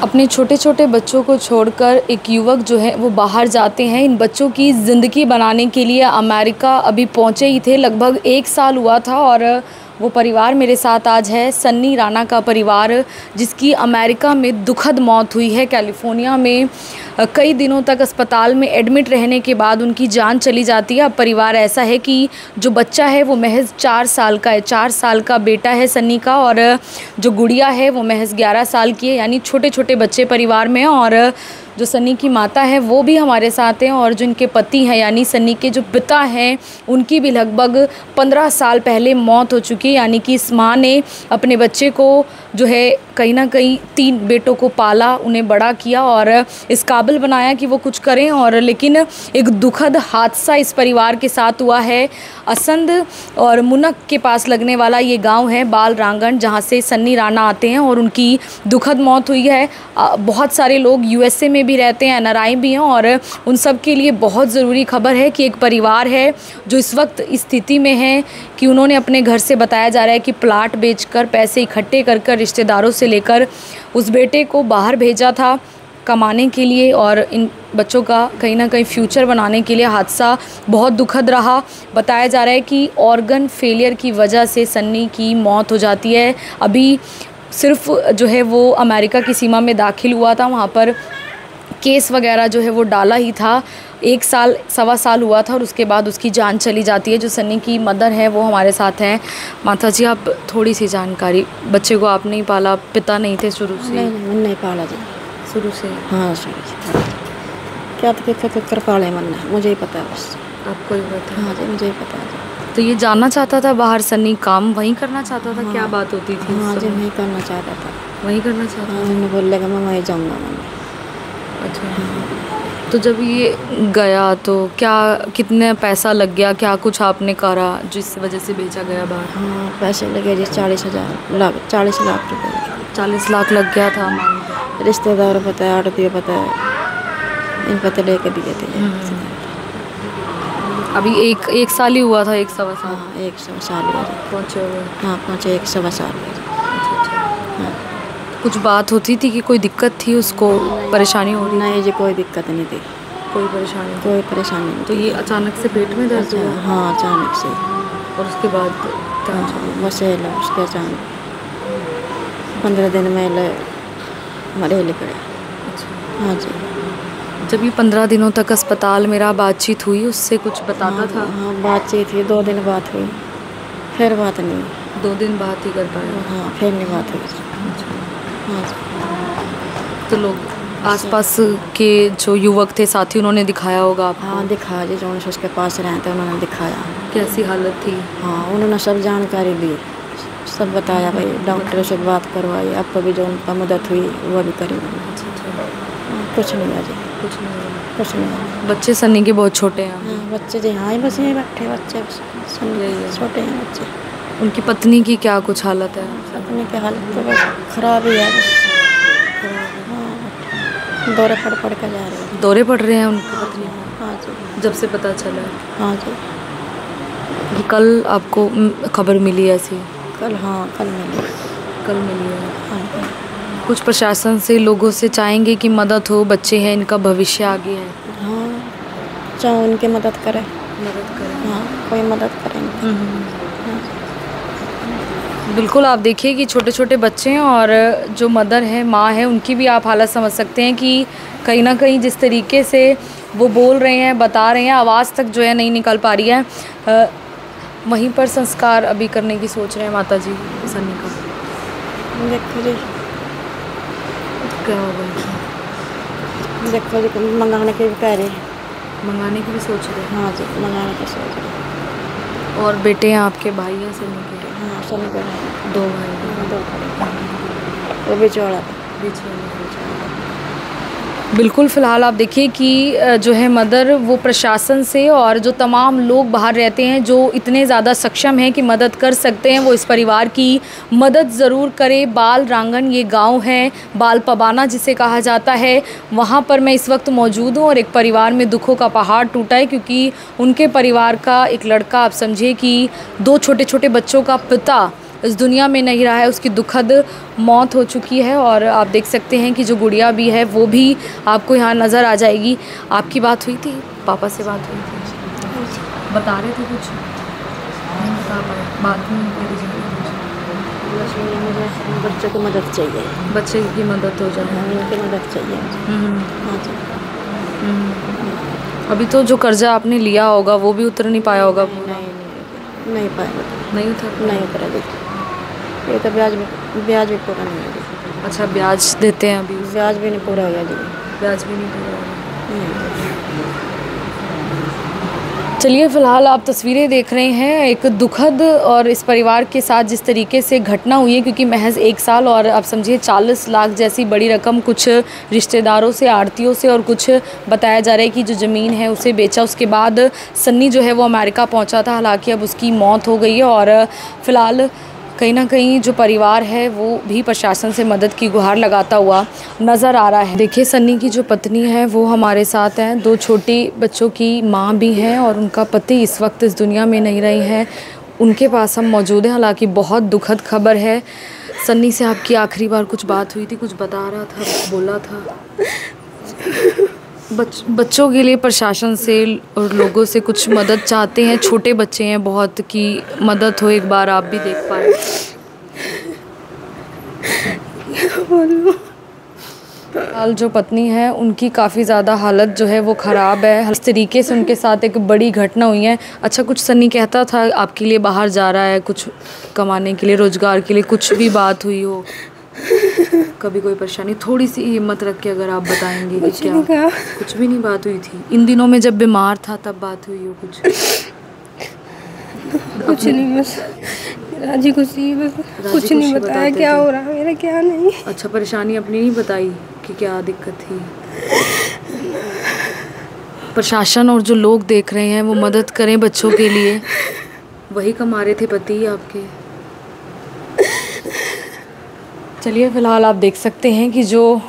अपने छोटे छोटे बच्चों को छोड़कर एक युवक जो है वो बाहर जाते हैं इन बच्चों की ज़िंदगी बनाने के लिए। अमेरिका अभी पहुंचे ही थे, लगभग 1 साल हुआ था। और वो परिवार मेरे साथ आज है, सन्नी राणा का परिवार, जिसकी अमेरिका में दुखद मौत हुई है। कैलिफोर्निया में कई दिनों तक अस्पताल में एडमिट रहने के बाद उनकी जान चली जाती है। अब परिवार ऐसा है कि जो बच्चा है वो महज 4 साल का है, 4 साल का बेटा है सन्नी का, और जो गुड़िया है वो महज 11 साल की है। यानी छोटे छोटे बच्चे परिवार में हैं। और जो सन्नी की माता है वो भी हमारे साथ हैं, और जो इनके पति हैं यानी सन्नी के जो पिता हैं उनकी भी लगभग 15 साल पहले मौत हो चुकी है। यानी कि इस माँ ने अपने बच्चे को जो है कहीं ना कहीं 3 बेटों को पाला, उन्हें बड़ा किया और इस काबिल बनाया कि वो कुछ करें। और लेकिन एक दुखद हादसा इस परिवार के साथ हुआ है। असंध और मुनक के पास लगने वाला ये गांव है बाल रांगण, जहां से सन्नी राणा आते हैं और उनकी दुखद मौत हुई है। बहुत सारे लोग यूएसए में भी रहते हैं, एनआरआई भी हैं, और उन सब के लिए बहुत ज़रूरी खबर है कि एक परिवार है जो इस वक्त इस स्थिति में है कि उन्होंने अपने घर से, बताया जा रहा है कि प्लाट बेचकर पैसे इकट्ठे कर रिश्तेदारों से लेकर उस बेटे को बाहर भेजा था कमाने के लिए और इन बच्चों का कहीं ना कहीं फ्यूचर बनाने के लिए। हादसा बहुत दुखद रहा। बताया जा रहा है कि ऑर्गन फेलियर की वजह से सन्नी की मौत हो जाती है। अभी सिर्फ जो है वो अमेरिका की सीमा में दाखिल हुआ था, वहाँ पर केस वगैरह जो है वो डाला ही था। 1 साल, सवा साल हुआ था और उसके बाद उसकी जान चली जाती है। जो सन्नी की मदर है वो हमारे साथ हैं। माता जी, आप थोड़ी सी जानकारी, बच्चे को आपने ही पाला, पिता नहीं थे शुरू से? नहीं, नहीं पाला जी, शुरू से? हाँ, शुरू से। क्या कर पाले मन, मुझे ही पता है बस। आपको ही पता? हाँ जी, मुझे ही पता है। तो ये जानना चाहता था बाहर, सन्नी काम वहीं करना चाहता था? हाँ। क्या बात होती थी? हाँ जी, वहीं करना चाहता था। वहीं करना चाहता था? मैंने बोलेगा मैं वहीं जाऊँगा मैंने। अच्छा। तो जब ये गया तो क्या, कितने पैसा लग गया, क्या कुछ आपने करा जिस वजह से बेचा गया बाहर? हाँ, पैसे लगे जी 40 लाख रुपए। 40 लाख लग गया था? रिश्तेदार पता है, आड़ती पता है, इन पता लेके दिए थे। अभी एक साल ही हुआ था? 1 सवा साल? हाँ, 1 सवा साल हुआ। पहुँचे हुए? हाँ, पहुँचे 1 सवा साल। हाँ। कुछ बात होती थी कि कोई दिक्कत थी उसको, परेशानी हो रही? नहीं जी, कोई दिक्कत नहीं थी। कोई परेशानी? कोई परेशानी नहीं। तो ये अचानक से पेट में दर्द हुआ? हाँ, अचानक से। और उसके बाद बस उसके अचानक 15 दिन में मरे लिखड़े। अच्छा। हाँ जी। जब ये 15 दिनों तक अस्पताल मेरा बातचीत हुई, उससे कुछ बताता था? हाँ, बातचीत हुई, 2 दिन बात हुई, फिर बात नहीं। 2 दिन बात ही कर पाया? हाँ, फिर नहीं बात हुई। हाँ जी। तो लोग आसपास के जो युवक थे, साथी, उन्होंने दिखाया होगा आपको? हाँ, दिखाया जी, जो उसके पास रहे थे उन्होंने दिखाया। कैसी हालत थी? हाँ, उन्होंने सब जानकारी दी, सब बताया, भाई डॉक्टर से बात करवाई, आपको भी जो उनका मदद हुई वो भी करी। कुछ नहीं है जी, कुछ नहीं? कुछ नहीं। बच्चे सन्नी के बहुत छोटे हैं? हाँ, बच्चे जी, हाँ, बस यहीं बैठे बच्चे, छोटे हैं बच्चे। उनकी पत्नी की क्या कुछ हालत है? पत्नी की हालत तो बस खराब ही है बस। हाँ, दौरे पड़ कर जा रहे हैं। दौरे पड़ रहे हैं उनकी पत्नी को? हाँ जी। जब से पता चला? हाँ जी। कि कल आपको खबर मिली ऐसी? कल? हाँ, कल मिली। कल मिली है? हाँ। कुछ प्रशासन से, लोगों से चाहेंगे कि मदद हो, बच्चे हैं, इनका भविष्य आगे है? हाँ, चाहे उनकी मदद करें। मदद करें? हाँ, कोई मदद करेंगे। बिल्कुल। आप देखिए कि छोटे छोटे बच्चे हैं और जो मदर है, माँ है, उनकी भी आप हालत समझ सकते हैं कि कहीं ना कहीं जिस तरीके से वो बोल रहे हैं, बता रहे हैं, आवाज़ तक जो है नहीं निकल पा रही है। वहीं पर संस्कार अभी करने की सोच रहे हैं माता जी सन्नी का? देखो जी, क्या होगा? देखो जी, मंगाने की भी कह रहे हैं। मंगाने की भी सोच रहे हैं? हाँ जी, मंगाने की सोच रहे हैं। और बेटे हैं आपके, भाई हैं सन्नी के? हाँ, सन्नी के 2 भाई? 2 भाई। वो बीच वाला था। बिल्कुल। फ़िलहाल आप देखिए कि जो है मदर, वो प्रशासन से और जो तमाम लोग बाहर रहते हैं जो इतने ज़्यादा सक्षम हैं कि मदद कर सकते हैं, वो इस परिवार की मदद ज़रूर करें। बाल रांगण ये गांव है, बाल पबाना जिसे कहा जाता है, वहाँ पर मैं इस वक्त मौजूद हूँ और एक परिवार में दुखों का पहाड़ टूटा है, क्योंकि उनके परिवार का एक लड़का, आप समझिए कि 2 छोटे छोटे बच्चों का पिता इस दुनिया में नहीं रहा है, उसकी दुखद मौत हो चुकी है। और आप देख सकते हैं कि जो गुड़िया भी है वो भी आपको यहाँ नज़र आ जाएगी। आपकी बात हुई थी, पापा से बात हुई थी, बता रहे थे कुछ? नहीं बता पाए, बात नहीं करी जाए। बस मुझे बच्चे की मदद चाहिए, बच्चे की मदद हो जाए, उनकी मदद चाहिए। हाँ जी। अभी तो जो कर्जा आपने लिया होगा वो भी उतर नहीं पाया होगा? नहीं पाया, नहीं उतर, नहीं उतरा दीदी। ये तो ब्याज भी पूरा नहीं है। अच्छा, ब्याज देते हैं अभी? ब्याज भी नहीं पूरा हुआ जी। ब्याज भी नहीं पूरा हुआ। चलिए, फ़िलहाल आप तस्वीरें देख रहे हैं एक दुखद और इस परिवार के साथ जिस तरीके से घटना हुई है, क्योंकि महज 1 साल और आप समझिए 40 लाख जैसी बड़ी रकम कुछ रिश्तेदारों से, आड़तियों से और कुछ बताया जा रहा है कि जो ज़मीन है उसे बेचा। उसके बाद सन्नी जो है वो अमेरिका पहुंचा था, हालांकि अब उसकी मौत हो गई है। और फ़िलहाल कहीं ना कहीं जो परिवार है वो भी प्रशासन से मदद की गुहार लगाता हुआ नज़र आ रहा है। देखिए, सन्नी की जो पत्नी है वो हमारे साथ हैं, 2 छोटे बच्चों की माँ भी हैं और उनका पति इस वक्त इस दुनिया में नहीं रहे हैं। उनके पास हम मौजूद हैं। हालांकि बहुत दुखद खबर है। सन्नी से आपकी आखिरी बार कुछ बात हुई थी? कुछ बता रहा था, बोला था? बच्चों के लिए प्रशासन से और लोगों से कुछ मदद चाहते हैं, छोटे बच्चे हैं बहुत, की मदद हो, एक बार आप भी देख पाए। हाल जो पत्नी है उनकी काफ़ी ज़्यादा हालत जो है वो ख़राब है। इस तरीके से उनके साथ एक बड़ी घटना हुई है। अच्छा, कुछ सन्नी कहता था आपके लिए बाहर जा रहा है कुछ कमाने के लिए, रोज़गार के लिए, कुछ भी बात हुई हो? कभी कोई परेशानी? थोड़ी सी हिम्मत रख के अगर आप बताएंगे कि क्या? कुछ भी नहीं बात हुई थी? इन दिनों में जब बीमार था तब बात हुई हो कुछ? कुछ नहीं, बस राजी खुशी, बस कुछ नहीं बताया क्या हो रहा है मेरा, क्या नहीं। अच्छा, परेशानी अपनी नहीं बताई कि क्या दिक्कत थी? प्रशासन और जो लोग देख रहे हैं वो मदद करें बच्चों के लिए। वही कमा रहे थे पति आपके? चलिए, फ़िलहाल आप देख सकते हैं कि जो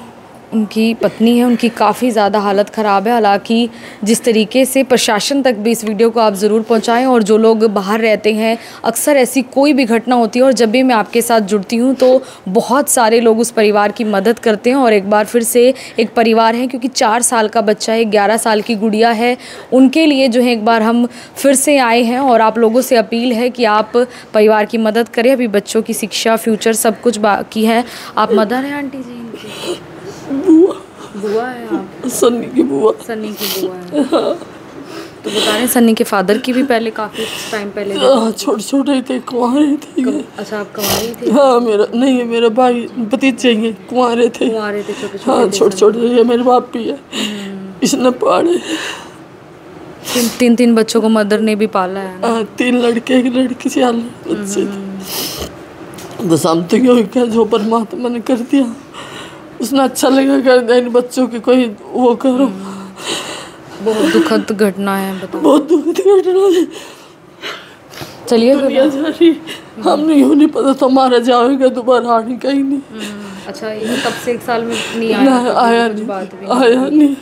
उनकी पत्नी है उनकी काफ़ी ज़्यादा हालत ख़राब है। हालांकि जिस तरीके से प्रशासन तक भी इस वीडियो को आप ज़रूर पहुंचाएं। और जो लोग बाहर रहते हैं, अक्सर ऐसी कोई भी घटना होती है और जब भी मैं आपके साथ जुड़ती हूं तो बहुत सारे लोग उस परिवार की मदद करते हैं। और एक बार फिर से एक परिवार है, क्योंकि 4 साल का बच्चा है, 11 साल की गुड़िया है, उनके लिए जो है एक बार हम फिर से आए हैं। और आप लोगों से अपील है कि आप परिवार की मदद करें। अभी बच्चों की शिक्षा, फ्यूचर सब कुछ बाकी है। आप मदर हैं आंटी जी इनकी? बुआ है आप? सन्नी की बुआ। सन्नी की बुआ है। तो बता रहे हैं सन्नी के फादर की भी पहले काफ़ी टाइम पहले? हाँ, छोटे छोटे थे, कुंवारे थे। अच्छा, आप कुंवारे थे? हाँ, मेरा भाई भतीजे हैं, कुंवारे थे। कुंवारे थे, छोटे छोटे? हाँ, छोटे छोटे। ये मेरे बाप भी है, इसने पाले। 3 बच्चों को मदर ने भी पाला है? हाँ, 3 लड़के, 1 लड़की से बच्चे थे। तो शांति क्या जो परमात्मा ने कर दिया, उसने अच्छा लगा कर दिया। इन बच्चों की कोई वो करो। बहुत दुखद घटना है, बताओ। बहुत दुखद घटना है। चलिए, हमने यूँ नहीं पता था हमारा जाएगा दोबारा, आने का ही नहीं। अच्छा, ये तब से 1 साल में नहीं आया? आया नहीं, आया नहीं।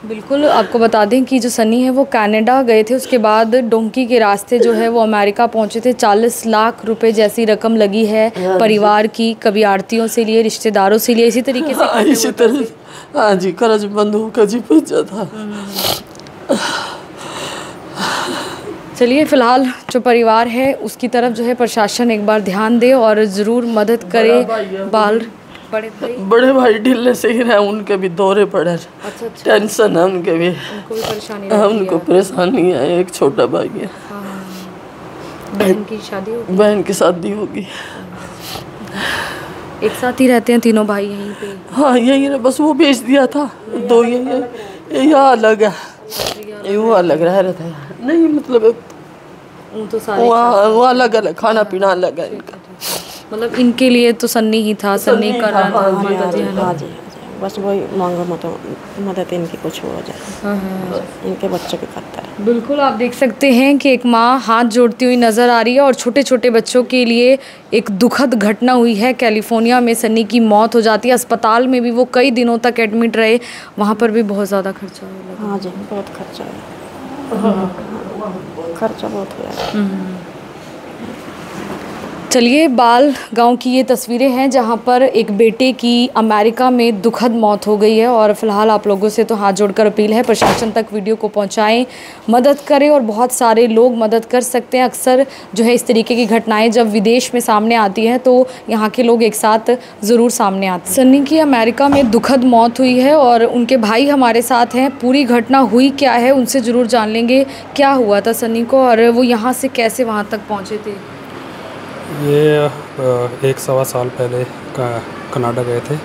बिल्कुल, आपको बता दें कि जो सन्नी है वो कनाडा गए थे, उसके बाद डोंकी के रास्ते जो है वो अमेरिका पहुंचे थे। 40 लाख रुपए जैसी रकम लगी है परिवार की, कभी आड़तियों से लिए, रिश्तेदारों से लिए, इसी तरीके से। इसी तरह, हाँ जी, कर्ज बंद होकर जी पूछा था। चलिए, फ़िलहाल जो परिवार है उसकी तरफ जो है प्रशासन एक बार ध्यान दे और ज़रूर मदद करे। बड़े भाई ढिल्ले से ही रहे, उनके भी दौरे पड़े। अच्छा। टेंशन है उनके भी, उनको भी परेशानी है। उनको परेशानी है। एक छोटा भाई है। बहन की शादी होगी? बहन की शादी होगी। एक साथ ही रहते हैं तीनों भाई यहीं पे? हाँ, यही है, बस वो बेच दिया था। 2 यही अलग है, वो अलग रह रहा था। नहीं मतलब तो सारे वो अलग अलग, खाना पीना अलग है इनका। मतलब इनके लिए तो सन्नी ही था, सन्नी कर रहा था। हाँ जी, बस वही मांगो मदद इनकी कुछ हो जाए, इनके बच्चों की खातिर। बिल्कुल, आप देख सकते हैं कि एक माँ हाथ जोड़ती हुई नज़र आ रही है और छोटे छोटे बच्चों के लिए एक दुखद घटना हुई है। कैलिफोर्निया में सन्नी की मौत हो जाती है। अस्पताल में भी वो कई दिनों तक एडमिट रहे, वहाँ पर भी बहुत ज़्यादा खर्चा हुआ। हाँ जी, बहुत खर्चा है। खर्चा बहुत हो जाता। चलिए, बाल गांव की ये तस्वीरें हैं जहां पर एक बेटे की अमेरिका में दुखद मौत हो गई है। और फिलहाल आप लोगों से तो हाथ जोड़कर अपील है, प्रशासन तक वीडियो को पहुंचाएं, मदद करें। और बहुत सारे लोग मदद कर सकते हैं। अक्सर जो है इस तरीके की घटनाएं जब विदेश में सामने आती हैं तो यहाँ के लोग एक साथ ज़रूर सामने आते हैं। सन्नी की अमेरिका में दुखद मौत हुई है और उनके भाई हमारे साथ हैं। पूरी घटना हुई क्या है उनसे ज़रूर जान लेंगे, क्या हुआ था सन्नी को और वो यहाँ से कैसे वहाँ तक पहुँचे थे। ये 1 सवा साल पहले कनाडा गए थे।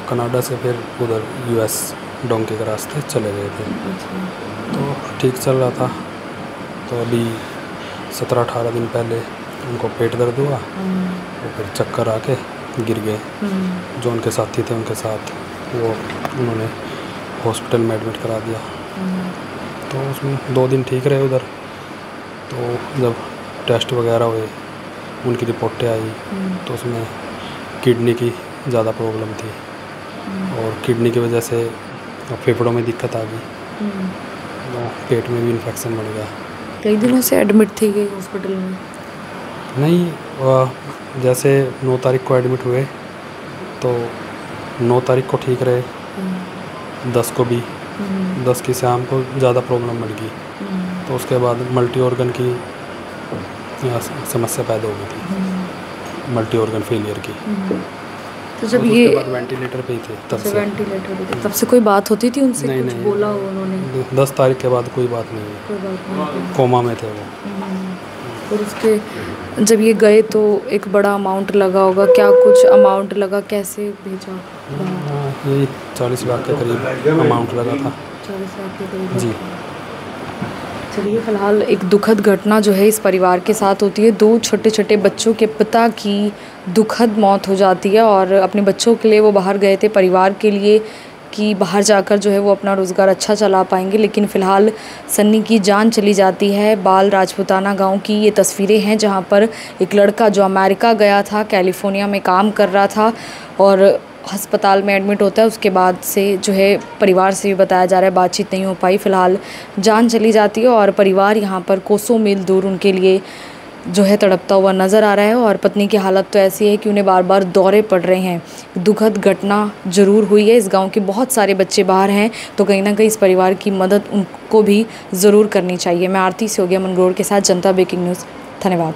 कनाडा से फिर उधर US डोंकी के रास्ते चले गए थे। तो ठीक चल रहा था। तो अभी 17-18 दिन पहले उनको पेट दर्द हुआ और फिर चक्कर आके गिर गए। जो उनके साथी थे उनके साथ वो उन्होंने हॉस्पिटल में एडमिट करा दिया। तो उसमें 2 दिन ठीक रहे उधर। तो जब टेस्ट वगैरह हुए, उनकी रिपोर्टें आई तो उसमें किडनी की ज़्यादा प्रॉब्लम थी और किडनी की वजह से फेफड़ों में दिक्कत आ गई। पेट में भी इन्फेक्शन बढ़ गया। कई दिनों से एडमिट थी गई हॉस्पिटल में? नहीं, जैसे 9 तारीख को एडमिट हुए तो 9 तारीख को ठीक रहे। 10 को भी 10 की शाम को ज़्यादा प्रॉब्लम बढ़ गई। तो उसके बाद मल्टी ऑर्गन की समस्या पैदा हो गई थी, मल्टी ऑर्गन फेलियर की। तो जब उसके ये बाद वेंटिलेटर पे ही थे तब से। वेंटिलेटर पे थे तब से कोई बात होती थी उनसे? नहीं, कुछ नहीं, बोला उन्होंने? 10 तारीख के बाद कोई बात नहीं हुई। कोई बात नहीं। कोमा में थे वो। और उसके जब ये गए तो एक बड़ा अमाउंट लगा होगा, क्या कुछ अमाउंट लगा, कैसे भेजा? यही 40 लाख के करीब अमाउंट लगा था। 40 लाख के करीब जी। चलिए, फ़िलहाल एक दुखद घटना जो है इस परिवार के साथ होती है। 2 छोटे छोटे बच्चों के पिता की दुखद मौत हो जाती है और अपने बच्चों के लिए वो बाहर गए थे, परिवार के लिए कि बाहर जाकर जो है वो अपना रोज़गार अच्छा चला पाएंगे। लेकिन फ़िलहाल सन्नी की जान चली जाती है। बाल राजपुताना गांव की ये तस्वीरें हैं जहां पर एक लड़का जो अमेरिका गया था, कैलिफोर्निया में काम कर रहा था और अस्पताल में एडमिट होता है। उसके बाद से जो है परिवार से भी बताया जा रहा है बातचीत नहीं हो पाई। फ़िलहाल जान चली जाती है और परिवार यहाँ पर कोसों मील दूर उनके लिए जो है तड़पता हुआ नज़र आ रहा है। और पत्नी की हालत तो ऐसी है कि उन्हें बार बार दौरे पड़ रहे हैं। दुखद घटना ज़रूर हुई है। इस गांव के बहुत सारे बच्चे बाहर हैं तो कहीं ना कहीं इस परिवार की मदद उनको भी ज़रूर करनी चाहिए। मैं आरती से हो गया मनगोड़ के साथ, जनता ब्रेकिंग न्यूज़। धन्यवाद।